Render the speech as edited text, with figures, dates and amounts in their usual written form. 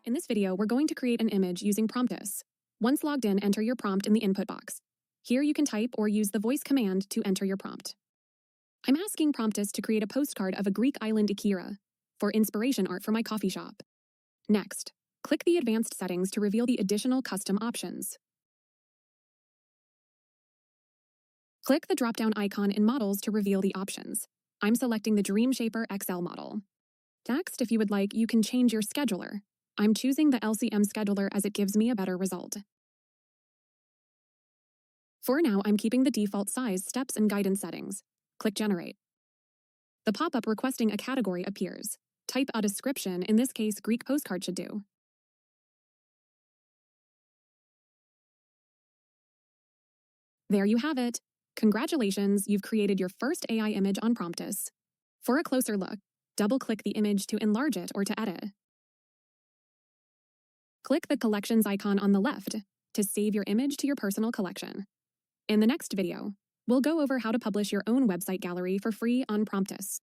In this video, we're going to create an image using Promptus. Once logged in, enter your prompt in the input box. Here you can type or use the voice command to enter your prompt. I'm asking Promptus to create a postcard of a Greek island Ikira for inspiration art for my coffee shop. Next, click the advanced settings to reveal the additional custom options. Click the drop-down icon in Models to reveal the options. I'm selecting the Dream Shaper XL model. Next, if you would like, you can change your scheduler. I'm choosing the LCM scheduler as it gives me a better result. For now, I'm keeping the default size, steps, and guidance settings. Click Generate. The pop-up requesting a category appears. Type a description, in this case, Greek postcard should do. There you have it. Congratulations, you've created your first AI image on Promptus. For a closer look, double-click the image to enlarge it or to edit. Click the collections icon on the left to save your image to your personal collection. In the next video, we'll go over how to publish your own website gallery for free on Promptus.